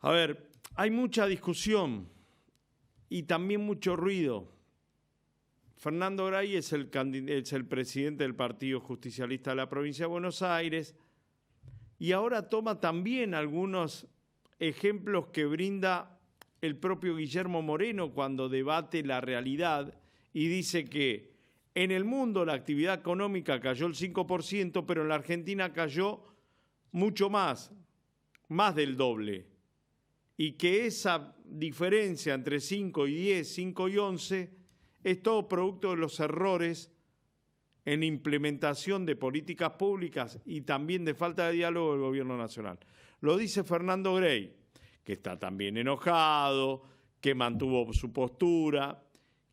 A ver, hay mucha discusión y también mucho ruido. Fernando Gray es el presidente del Partido Justicialista de la provincia de Buenos Aires y ahora toma también algunos ejemplos que brinda el propio Guillermo Moreno cuando debate la realidad y dice que en el mundo la actividad económica cayó el 5%, pero en la Argentina cayó mucho más del doble. Y que esa diferencia entre 5 y 10, 5 y 11 es todo producto de los errores en implementación de políticas públicas y también de falta de diálogo del gobierno nacional. Lo dice Fernando Gray, que está también enojado, que mantuvo su postura,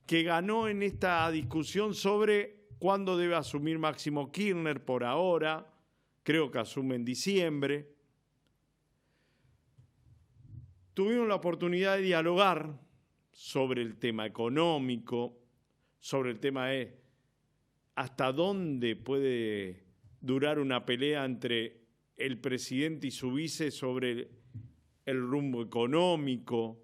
que ganó en esta discusión sobre cuándo debe asumir Máximo Kirchner por ahora, creo que asume en diciembre. Tuvimos la oportunidad de dialogar sobre el tema económico, sobre el tema de hasta dónde puede durar una pelea entre el presidente y su vice sobre el rumbo económico,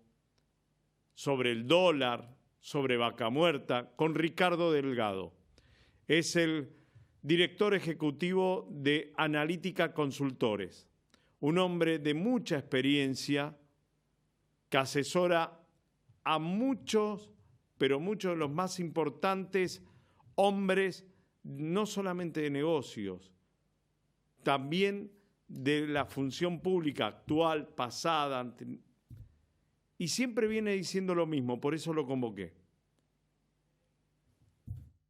sobre el dólar, sobre Vaca Muerta, con Ricardo Delgado. Es el director ejecutivo de Analítica Consultores, un hombre de mucha experiencia que asesora a muchos, pero muchos de los más importantes hombres, no solamente de negocios, también de la función pública actual, pasada, y siempre viene diciendo lo mismo, por eso lo convoqué.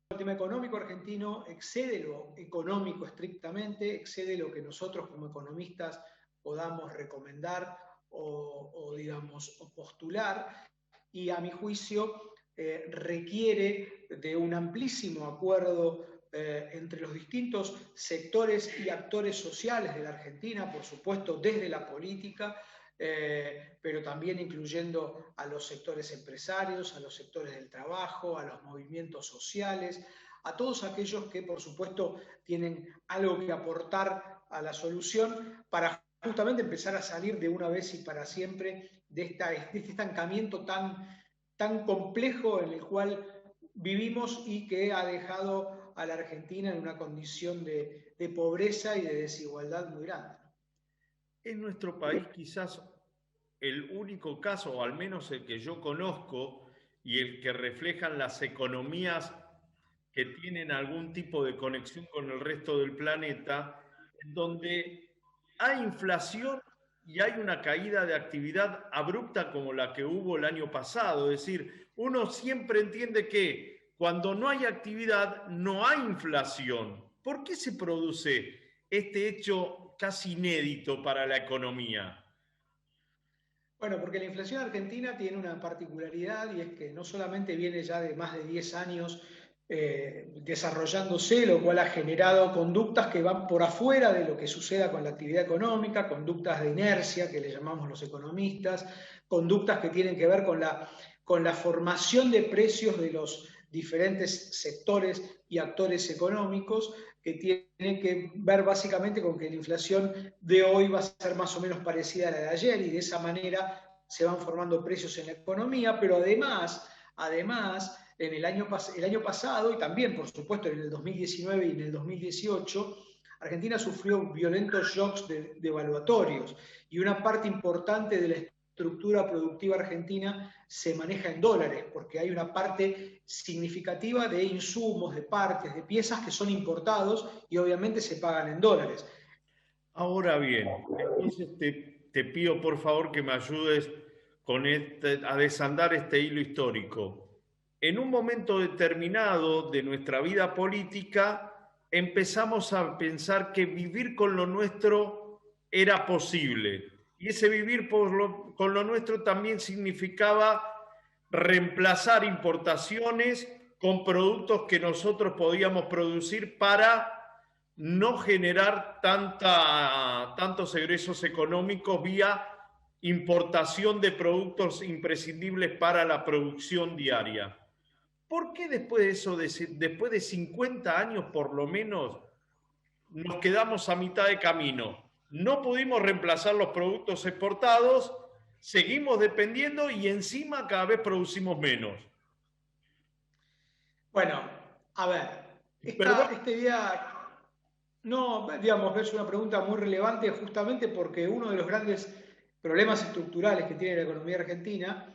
El tema económico argentino excede lo económico estrictamente, excede lo que nosotros como economistas podamos recomendar o postular, y a mi juicio requiere de un amplísimo acuerdo entre los distintos sectores y actores sociales de la Argentina, por supuesto desde la política, pero también incluyendo a los sectores empresarios, a los sectores del trabajo, a los movimientos sociales, a todos aquellos que por supuesto tienen algo que aportar a la solución para justamente empezar a salir de una vez y para siempre de este estancamiento tan complejo en el cual vivimos y que ha dejado a la Argentina en una condición de pobreza y de desigualdad muy grande. En nuestro país quizás el único caso, o al menos el que yo conozco, y el que reflejan las economías que tienen algún tipo de conexión con el resto del planeta, en donde hay inflación y hay una caída de actividad abrupta como la que hubo el año pasado. Es decir, uno siempre entiende que cuando no hay actividad no hay inflación. ¿Por qué se produce este hecho casi inédito para la economía? Bueno, porque la inflación argentina tiene una particularidad y es que no solamente viene ya de más de 10 años desarrollándose, lo cual ha generado conductas que van por afuera de lo que suceda con la actividad económica, conductas de inercia que le llamamos los economistas, conductas que tienen que ver con la formación de precios de los diferentes sectores y actores económicos, que tiene que ver básicamente con que la inflación de hoy va a ser más o menos parecida a la de ayer y de esa manera se van formando precios en la economía, pero además en el año pasado y también, por supuesto, en el 2019 y en el 2018, Argentina sufrió violentos shocks devaluatorios y una parte importante de la estructura productiva argentina se maneja en dólares, porque hay una parte significativa de insumos, de partes, de piezas que son importados y obviamente se pagan en dólares. Ahora bien, entonces te pido por favor que me ayudes a desandar este hilo histórico. En un momento determinado de nuestra vida política empezamos a pensar que vivir con lo nuestro era posible. Y ese vivir con lo nuestro también significaba reemplazar importaciones con productos que nosotros podíamos producir para no generar tantos egresos económicos vía importación de productos imprescindibles para la producción diaria. ¿Por qué después de eso, después de 50 años por lo menos, nos quedamos a mitad de camino? No pudimos reemplazar los productos exportados seguimos dependiendo y encima cada vez producimos menos. Bueno, a ver, este día, no, digamos, es una pregunta muy relevante justamente porque uno de los grandes problemas estructurales que tiene la economía argentina,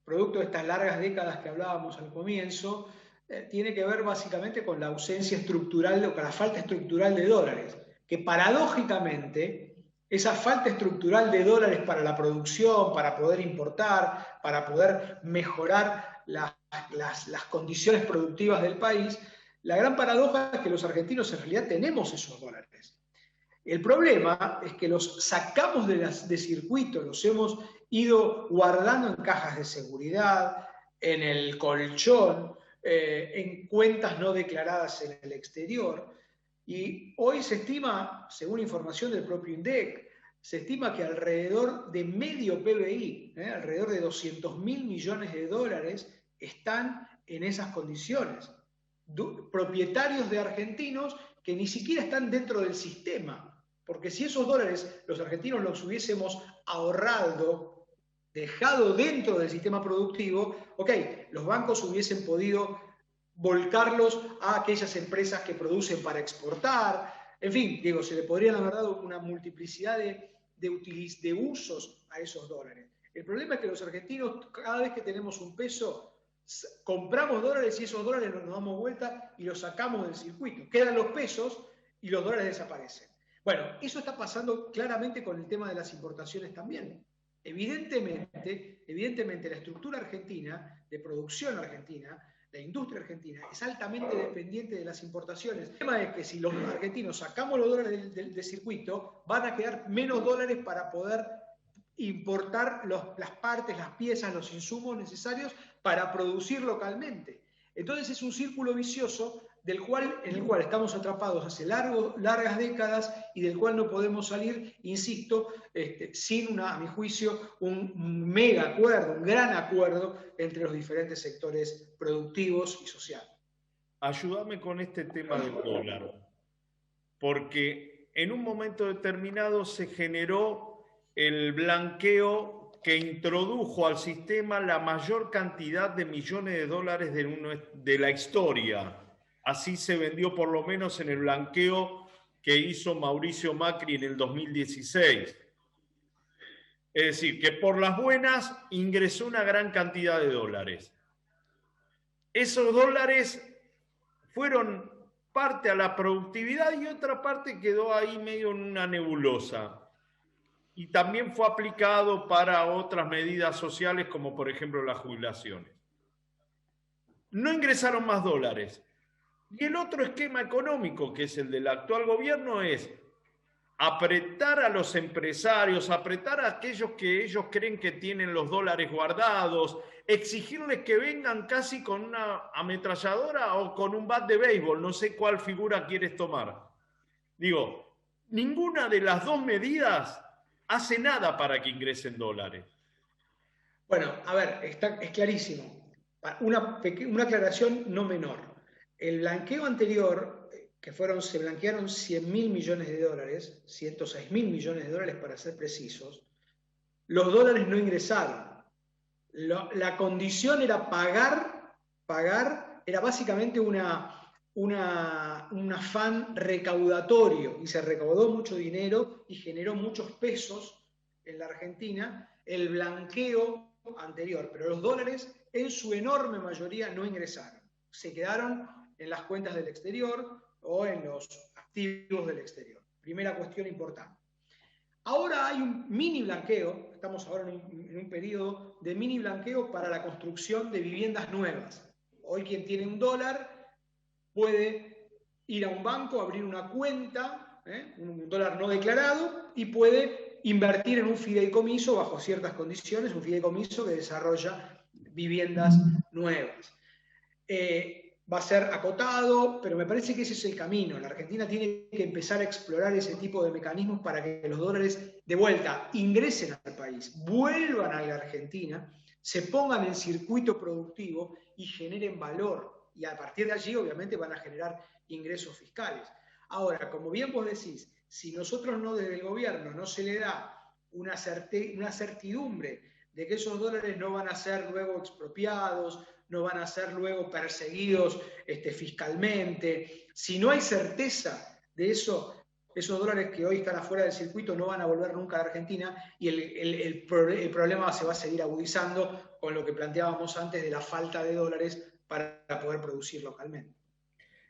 producto de estas largas décadas que hablábamos al comienzo, tiene que ver básicamente con la ausencia estructural o con la falta estructural de dólares, que paradójicamente esa falta estructural de dólares para la producción, para poder importar, para poder mejorar las condiciones productivas del país, la gran paradoja es que los argentinos en realidad tenemos esos dólares. El problema es que los sacamos de circuito, los hemos ido guardando en cajas de seguridad, en el colchón, en cuentas no declaradas en el exterior. Y hoy se estima, según información del propio INDEC, se estima que alrededor de medio PBI, alrededor de 200.000 millones de dólares, están en esas condiciones. Propietarios de argentinos que ni siquiera están dentro del sistema. Porque si esos dólares los argentinos los hubiésemos ahorrado, dejado dentro del sistema productivo, ok, los bancos hubiesen podido volcarlos a aquellas empresas que producen para exportar. En fin, digo, se le podrían haber dado una multiplicidad de usos a esos dólares. El problema es que los argentinos, cada vez que tenemos un peso, compramos dólares y esos dólares nos damos vuelta y los sacamos del circuito. Quedan los pesos y los dólares desaparecen. Bueno, eso está pasando claramente con el tema de las importaciones también. Evidentemente, la estructura argentina, de producción argentina, la industria argentina, es altamente dependiente de las importaciones. El tema es que si los argentinos sacamos los dólares del circuito, van a quedar menos dólares para poder importar las partes, las piezas, los insumos necesarios para producir localmente. Entonces es un círculo vicioso en el cual estamos atrapados hace largas décadas y del cual no podemos salir, insisto, sin a mi juicio, un mega acuerdo, un gran acuerdo entre los diferentes sectores productivos y sociales. Ayúdame con este tema del dólar, porque en un momento determinado se generó el blanqueo que introdujo al sistema la mayor cantidad de millones de dólares de la historia. Así se vendió por lo menos en el blanqueo que hizo Mauricio Macri en el 2016. Es decir, que por las buenas ingresó una gran cantidad de dólares. Esos dólares fueron parte a la productividad y otra parte quedó ahí medio en una nebulosa. Y también fue aplicado para otras medidas sociales como por ejemplo las jubilaciones. No ingresaron más dólares. Y el otro esquema económico, que es el del actual gobierno, es apretar a los empresarios, apretar a aquellos que ellos creen que tienen los dólares guardados, exigirles que vengan casi con una ametralladora o con un bat de béisbol, no sé cuál figura quieres tomar. Digo, ninguna de las dos medidas hace nada para que ingresen dólares. Bueno, a ver, es clarísimo. Una aclaración no menor. El blanqueo anterior, se blanquearon 100.000 millones de dólares, 106.000 millones de dólares para ser precisos, los dólares no ingresaron. La condición era pagar, era básicamente un afán recaudatorio y se recaudó mucho dinero y generó muchos pesos en la Argentina el blanqueo anterior, pero los dólares en su enorme mayoría no ingresaron, se quedaron en las cuentas del exterior o en los activos del exterior. Primera cuestión importante. Ahora hay un mini blanqueo, estamos ahora en un periodo de mini blanqueo para la construcción de viviendas nuevas. Hoy quien tiene un dólar puede ir a un banco, abrir una cuenta, un dólar no declarado, y puede invertir en un fideicomiso bajo ciertas condiciones, un fideicomiso que desarrolla viviendas nuevas. Va a ser acotado, pero me parece que ese es el camino. La Argentina tiene que empezar a explorar ese tipo de mecanismos para que los dólares de vuelta ingresen al país, vuelvan a la Argentina, se pongan en circuito productivo y generen valor. Y a partir de allí, obviamente, van a generar ingresos fiscales. Ahora, como bien vos decís, si nosotros desde el gobierno no se le da una certidumbre de que esos dólares no van a ser luego expropiados, no van a ser luego perseguidos fiscalmente. Si no hay certeza de eso, esos dólares que hoy están afuera del circuito no van a volver nunca a la Argentina y el problema se va a seguir agudizando con lo que planteábamos antes de la falta de dólares para poder producir localmente.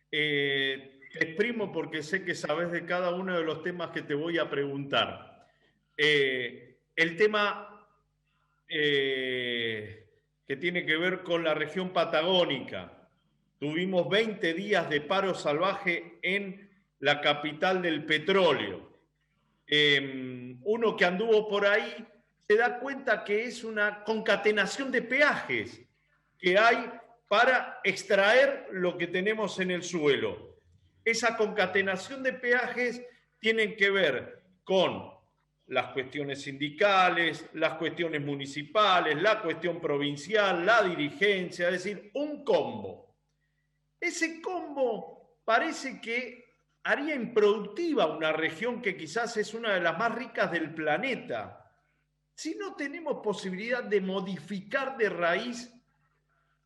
Te exprimo porque sé que sabes de cada uno de los temas que te voy a preguntar. El tema que tiene que ver con la región patagónica. Tuvimos 20 días de paro salvaje en la capital del petróleo. Uno que anduvo por ahí se da cuenta que es una concatenación de peajes que hay para extraer lo que tenemos en el suelo. Esa concatenación de peajes tiene que ver con las cuestiones sindicales, las cuestiones municipales, la cuestión provincial, la dirigencia, es decir, un combo. Ese combo parece que haría improductiva una región que quizás es una de las más ricas del planeta, si no tenemos posibilidad de modificar de raíz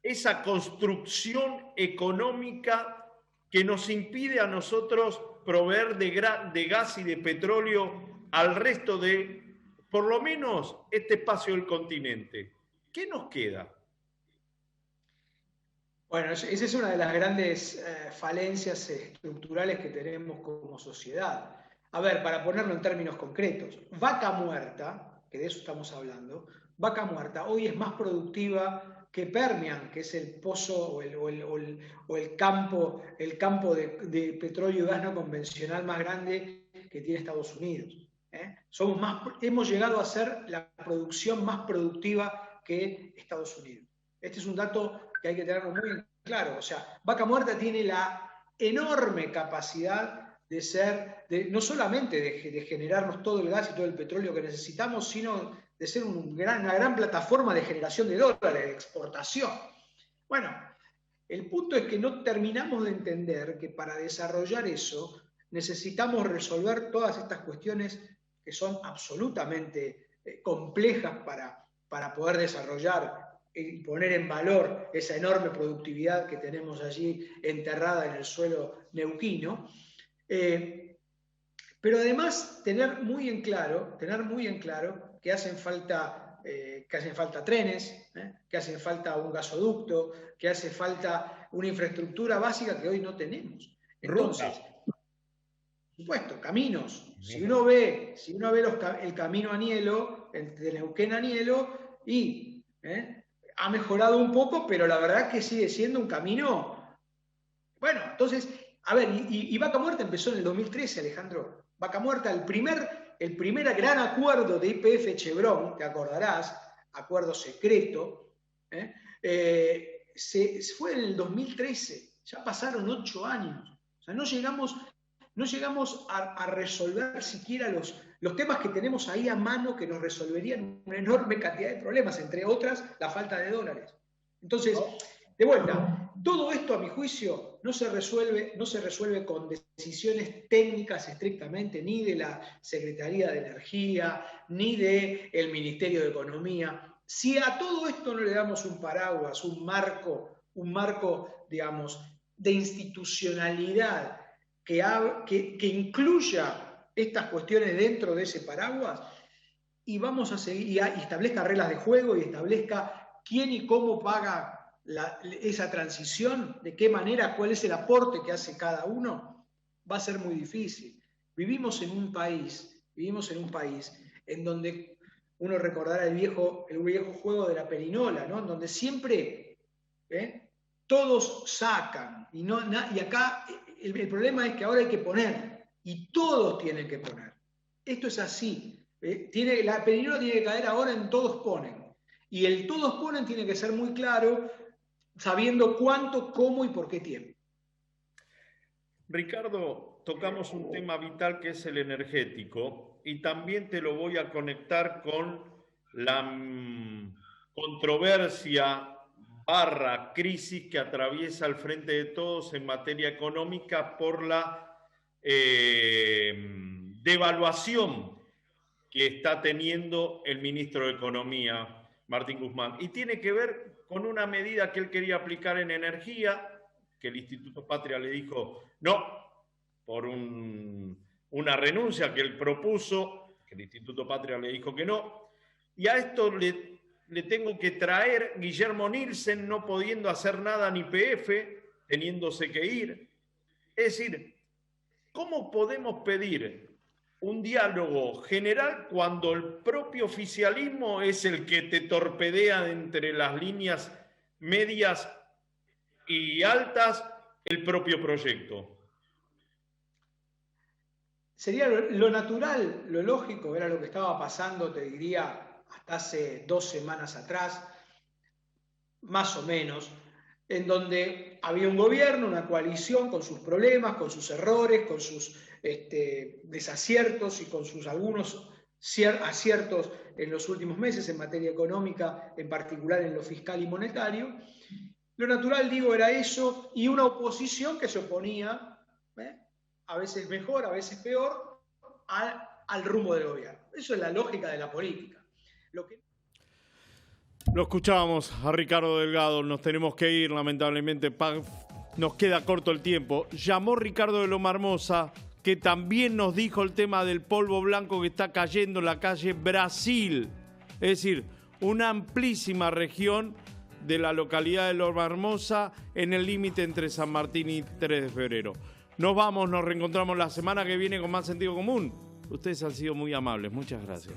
esa construcción económica que nos impide a nosotros proveer de gas y de petróleo al resto de, por lo menos, este espacio del continente. ¿Qué nos queda? Bueno, esa es una de las grandes falencias estructurales que tenemos como sociedad. A ver, para ponerlo en términos concretos, Vaca Muerta, que de eso estamos hablando, Vaca Muerta hoy es más productiva que Permian, que es el pozo o el campo de petróleo y gas no convencional más grande que tiene Estados Unidos. Hemos llegado a ser la producción más productiva que Estados Unidos. Este es un dato que hay que tenerlo muy en claro. O sea, Vaca Muerta tiene la enorme capacidad no solamente de generarnos todo el gas y todo el petróleo que necesitamos, sino de ser una gran plataforma de generación de dólares, de exportación. Bueno, el punto es que no terminamos de entender que para desarrollar eso necesitamos resolver todas estas cuestiones que son absolutamente complejas para poder desarrollar y poner en valor esa enorme productividad que tenemos allí enterrada en el suelo neuquino. Pero además tener muy en claro que hacen falta trenes, que hace falta un gasoducto, que hace falta una infraestructura básica que hoy no tenemos. Entonces, por supuesto, caminos. Si uno ve el camino Anielo, de Neuquén a Anielo, y ha mejorado un poco, pero la verdad que sigue siendo un camino. Bueno, entonces, a ver, y Vaca Muerta empezó en el 2013, Alejandro. Vaca Muerta, el primer gran acuerdo de YPF Chevron, te acordarás, acuerdo secreto, fue en el 2013, ya pasaron 8 años. O sea, no llegamos a resolver siquiera los temas que tenemos ahí a mano que nos resolverían una enorme cantidad de problemas, entre otras la falta de dólares. Entonces, de vuelta, todo esto a mi juicio no se resuelve con decisiones técnicas estrictamente, ni de la Secretaría de Energía, ni del Ministerio de Economía. Si a todo esto no le damos un paraguas, un marco, digamos, de institucionalidad que incluya estas cuestiones dentro de ese paraguas y vamos a seguir y establezca reglas de juego y establezca quién y cómo paga esa transición, de qué manera, cuál es el aporte que hace cada uno, va a ser muy difícil. Vivimos en un país en donde uno recordará el viejo juego de la perinola, ¿no? En donde siempre todos sacan y acá el problema es que ahora hay que poner y todos tienen que poner. Esto es así. La perinola tiene que caer ahora en todos ponen. Y el todos ponen tiene que ser muy claro, sabiendo cuánto, cómo y por qué tiempo. Ricardo, tocamos un tema vital que es el energético y también te lo voy a conectar con la controversia / crisis que atraviesa el Frente de Todos en materia económica por la devaluación que está teniendo el ministro de Economía, Martín Guzmán. Y tiene que ver con una medida que él quería aplicar en energía, que el Instituto Patria le dijo no, por una renuncia que él propuso, que el Instituto Patria le dijo que no. Y a esto le tengo que traer Guillermo Nielsen no pudiendo hacer nada ni PF, teniéndose que ir. Es decir, ¿cómo podemos pedir un diálogo general cuando el propio oficialismo es el que te torpedea entre las líneas medias y altas el propio proyecto? Sería lo natural, lo lógico, era lo que estaba pasando, te diría, hasta hace 2 semanas atrás, más o menos, en donde había un gobierno, una coalición con sus problemas, con sus errores, con sus desaciertos y con sus algunos aciertos en los últimos meses en materia económica, en particular en lo fiscal y monetario. Lo natural, digo, era eso, y una oposición que se oponía, a veces mejor, a veces peor, al rumbo del gobierno. Eso es la lógica de la política. Lo escuchábamos a Ricardo Delgado, nos tenemos que ir, lamentablemente, nos queda corto el tiempo. Llamó Ricardo de Loma Hermosa, que también nos dijo el tema del polvo blanco que está cayendo en la calle Brasil. Es decir, una amplísima región de la localidad de Loma Hermosa en el límite entre San Martín y 3 de febrero. Nos vamos, nos reencontramos la semana que viene con más sentido común. Ustedes han sido muy amables, muchas gracias.